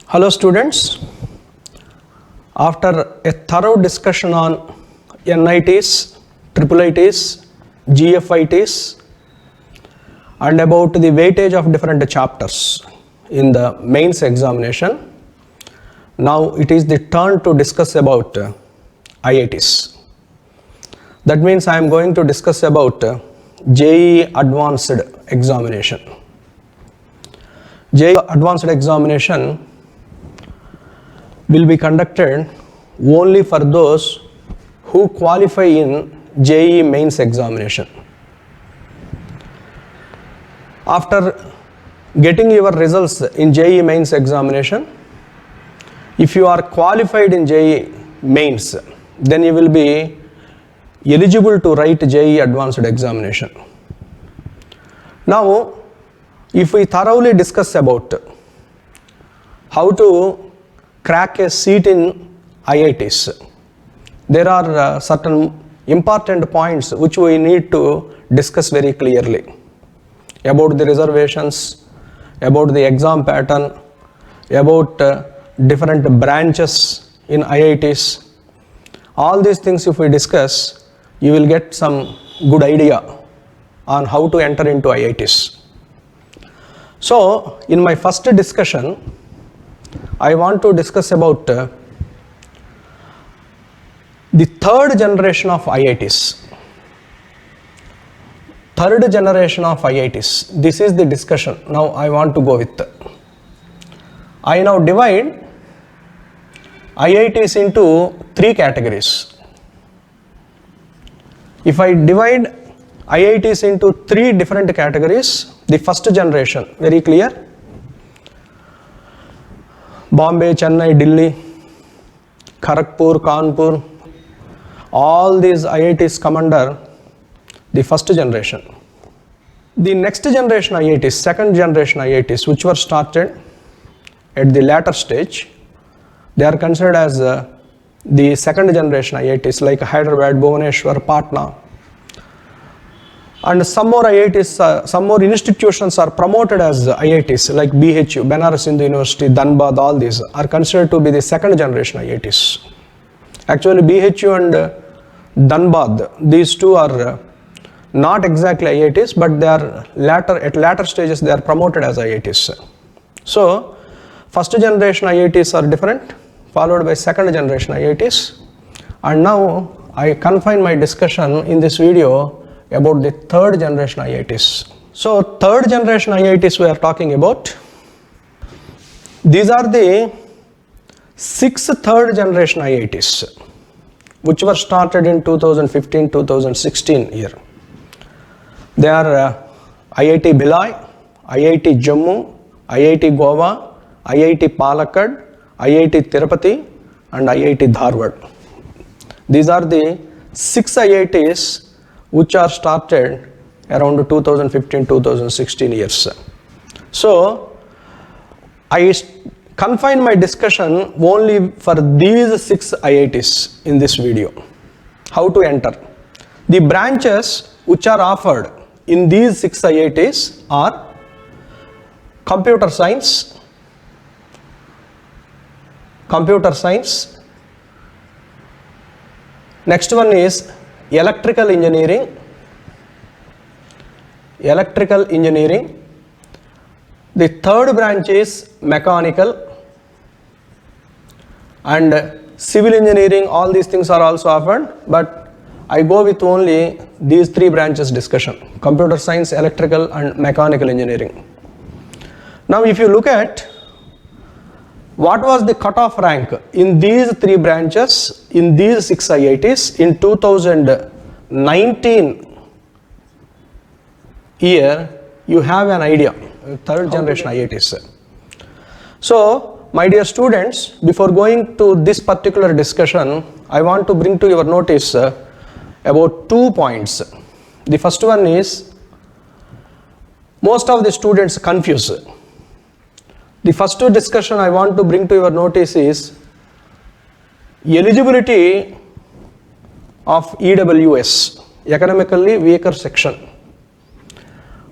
Hello students, after a thorough discussion on NITs, IIITs, GFITs and about the weightage of different chapters in the mains examination, now it is the turn to discuss about IITs. That means I am going to discuss about JEE Advanced Examination. JEE Advanced Examination will be conducted only for those who qualify in JEE Mains examination. After getting your results in JEE Mains examination, if you are qualified in JEE Mains, then you will be eligible to write JEE Advanced examination. Now, if we thoroughly discuss about how to crack a seat in IITs, there are certain important points which we need to discuss very clearly about the reservations, about the exam pattern, about different branches in IITs. All these things if we discuss, you will get some good idea on how to enter into IITs. So, in my first discussion, I want to discuss about the third generation of IITs. Third generation of IITs. This is the discussion. Now I want to go with. I now divide IITs into three categories. If I divide IITs into three different categories, the first generation, very clear. Bombay, Chennai, Delhi, Kharagpur, Kanpur, all these IITs come under the first generation. The next generation IITs, second generation IITs, which were started at the latter stage, they are considered as the second generation IITs like Hyderabad, Bhubaneswar, Patna. And some more IITs, some more institutions are promoted as IITs like BHU, Banaras Hindu University, Dhanbad, all these are considered to be the second generation IITs. Actually BHU and Dhanbad, these two are not exactly IITs, but they are at latter stages they are promoted as IITs. So first generation IITs are different, followed by second generation IITs, and now I confine my discussion in this video about the third generation IITs. So third generation IITs we are talking about. These are the 6 third generation IITs which were started in 2015-2016 year. They are IIT Bhilai, IIT Jammu, IIT Goa, IIT Palakkad, IIT Tirupati and IIT Dharwad. These are the 6 IITs which are started around 2015-2016 years. So I confine my discussion only for these 6 IITs in this video. How to enter? The branches which are offered in these 6 IITs are computer science, next one is electrical engineering, the third branch is mechanical, and civil engineering, all these things are also offered, but I go with only these 3 branches discussion: computer science, electrical and mechanical engineering. Now if you look at what was the cutoff rank in these 3 branches, in these 6 IITs in 2019 year, you have an idea, third generation IITs. So, my dear students, before going to this particular discussion, I want to bring to your notice about 2 points. The first one is, most of the students confuse. The first discussion I want to bring to your notice is eligibility of EWS, economically weaker section,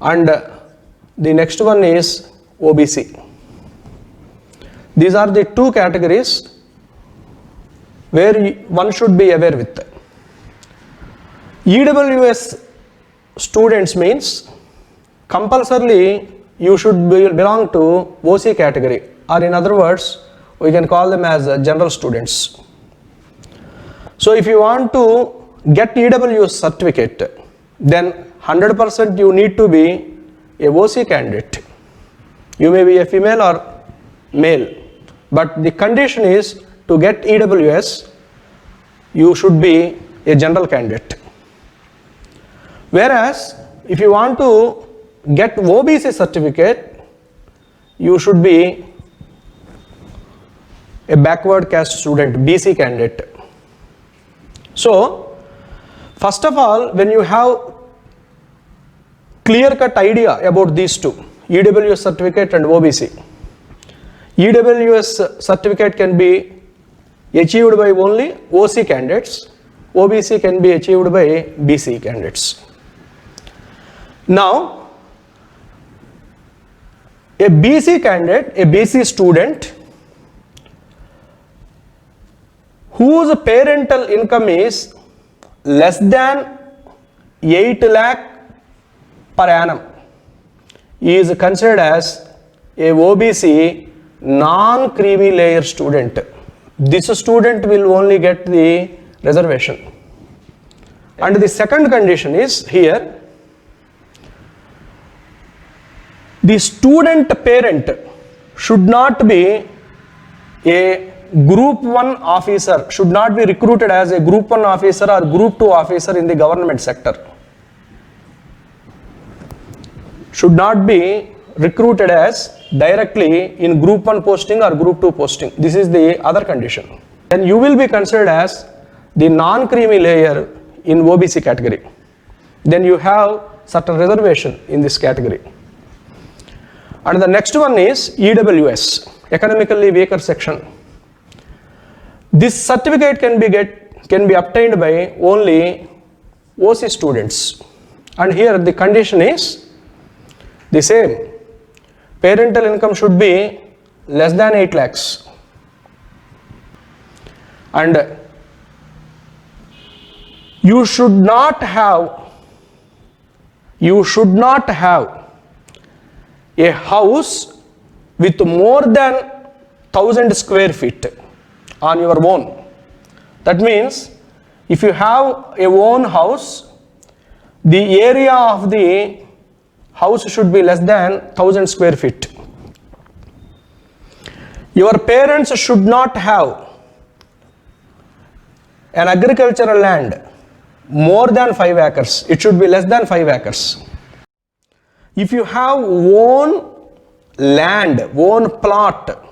and the next one is OBC. These are the two categories where one should be aware with. EWS students means compulsorily you should belong to OC category, or in other words, we can call them as general students. So if you want to get EWS certificate, then 100% you need to be a OC candidate. You may be a female or male, but the condition is to get EWS, you should be a general candidate. Whereas if you want to get OBC certificate, you should be a backward caste student, BC candidate. So first of all, when you have clear-cut idea about these two, EWS certificate and OBC, EWS certificate can be achieved by only OC candidates, OBC can be achieved by BC candidates. Now, a BC candidate, a BC student whose parental income is less than 8 lakh per annum is considered as a OBC non-creamy layer student. This student will only get the reservation. And the second condition is here, the student parent should not be a group 1 officer, should not be recruited as a group 1 officer or group 2 officer in the government sector. Should not be recruited as directly in group 1 posting or group 2 posting. This is the other condition. Then you will be considered as the non-creamy layer in OBC category. Then you have certain reservation in this category. And the next one is EWS, economically weaker section. This certificate can be obtained by only OC students. And here the condition is the same. Parental income should be less than 8 lakhs. And you should not have a house with more than 1000 square feet on your own. That means if you have a own house, the area of the house should be less than 1000 square feet. Your parents should not have an agricultural land more than 5 acres. It should be less than 5 acres. If you have own land, own plot,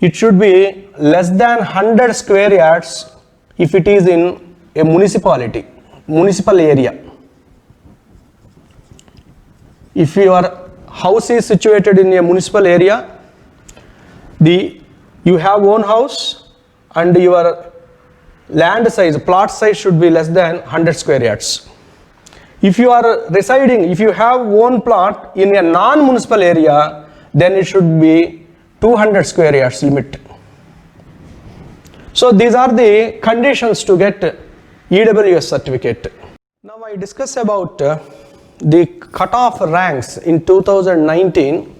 it should be less than 100 square yards if it is in a municipality, municipal area. If your house is situated in a municipal area, you have own house and your land size, plot size should be less than 100 square yards. If you are residing, if you have own plot in a non-municipal area, then it should be 200 square yards limit. So these are the conditions to get EWS certificate. Now I discuss about the cutoff ranks in 2019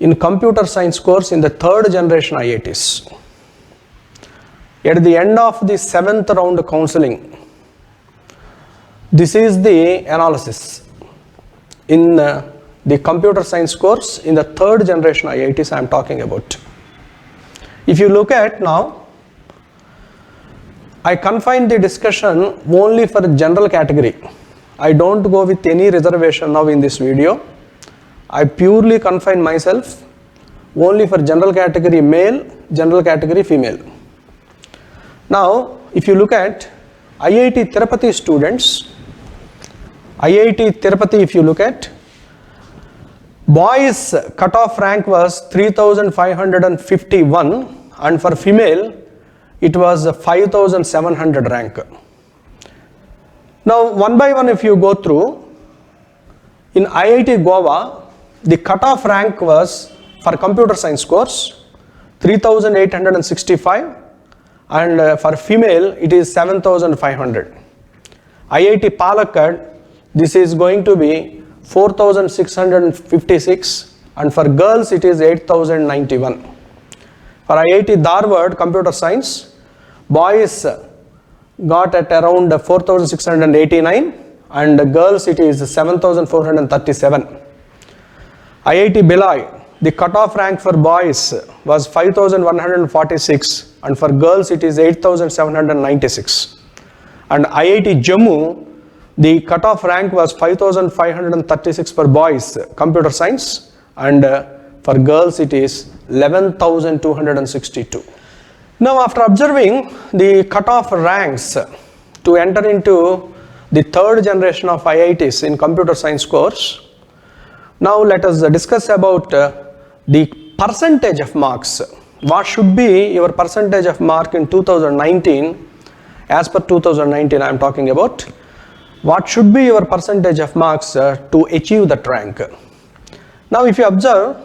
in computer science course in the 3rd generation IITs. At the end of the 7th round counseling, this is the analysis in the computer science course in the 3rd generation IITs I am talking about. If you look at now, I confine the discussion only for general category. I don't go with any reservation now in this video. I purely confine myself only for general category male, general category female. Now, if you look at IIT Tirupati students, IIT Tirupati, if you look at, boys cutoff rank was 3551 and for female it was 5700 rank. Now one by one if you go through, in IIT Goa the cutoff rank was for computer science course 3,865, and for female it is 7,500. IIT Palakkad, this is going to be 4,656, and for girls it is 8,091. For IIT Dharwad Computer Science, boys got at around 4,689, and girls it is 7,437. IIT Bhilai, the cutoff rank for boys was 5,146, and for girls it is 8,796. And IIT Jammu, the cutoff rank was 5,536 for boys computer science, and for girls it is 11,262. Now, after observing the cutoff ranks to enter into the third generation of IITs in computer science course, now let us discuss about the percentage of marks. What should be your percentage of mark in 2019? As per 2019 I am talking about. What should be your percentage of marks to achieve that rank? Now, if you observe,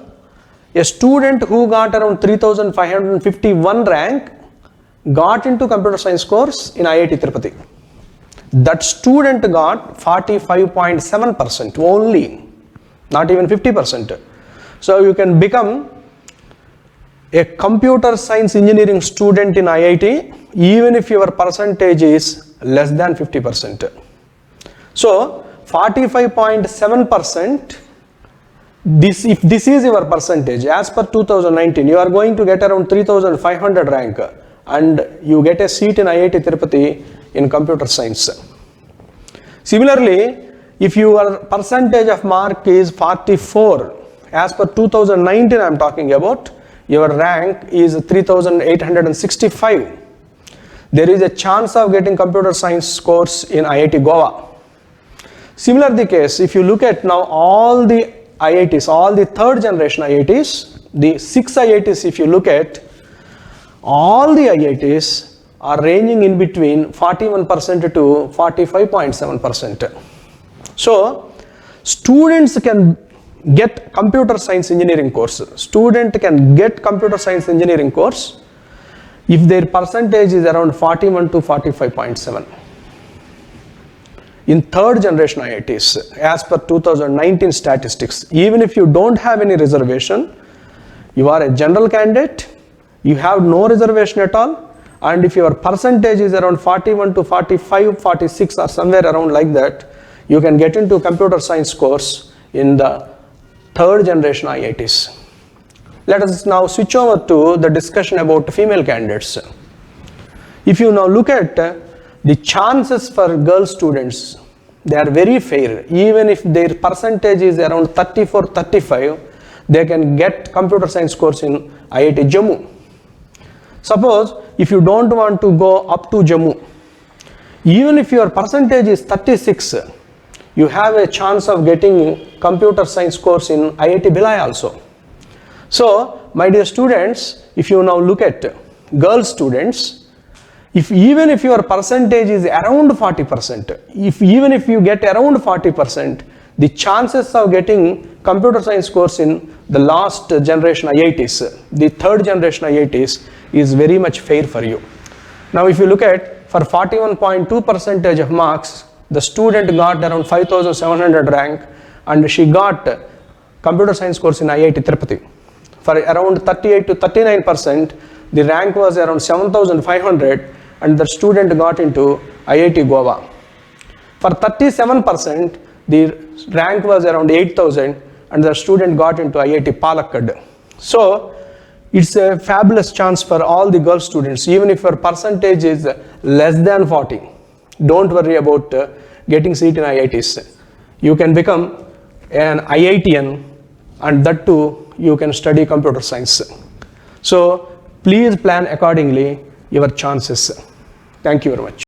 a student who got around 3,551 rank got into computer science course in IIT Tirupati. That student got 45.7% only, not even 50%. So you can become a computer science engineering student in IIT even if your percentage is less than 50%. So 45.7%, if this is your percentage as per 2019, you are going to get around 3,500 rank and you get a seat in IIT Tirupati in computer science. Similarly, if your percentage of mark is 44, as per 2019 I am talking about, your rank is 3,865. There is a chance of getting computer science course in IIT Goa. Similar the case, if you look at now all the IITs, all the third generation IITs, the 6 IITs if you look at, all the IITs are ranging in between 41% to 45.7%. So, students can get computer science engineering course. Student can get computer science engineering course if their percentage is around 41 to 45.7. In third generation IITs, as per 2019 statistics, even if you don't have any reservation, you are a general candidate, you have no reservation at all, and if your percentage is around 41 to 45, 46 or somewhere around like that, you can get into computer science course in the third generation IITs. Let us now switch over to the discussion about female candidates. If you now look at the chances for girl students, they are very fair. Even if their percentage is around 34, 35, they can get computer science course in IIT Jammu. Suppose if you don't want to go up to Jammu, even if your percentage is 36, you have a chance of getting computer science course in IIT Bhilai also. So, my dear students, if you now look at girl students, even if your percentage is around 40%, even if you get around 40%, the chances of getting computer science course in the last generation IITs, the third generation IITs, is very much fair for you. Now, if you look at, for 41.2% of marks, the student got around 5,700 rank and she got computer science course in IIT Tirupati. For around 38 to 39%, the rank was around 7,500 and the student got into IIT Goa. For 37%, the rank was around 8,000 and the student got into IIT Palakkad. So, it's a fabulous chance for all the girl students, even if your percentage is less than 40. Don't worry about getting seat in IITs. You can become an IITian, and that too you can study computer science. So please plan accordingly your chances. Thank you very much.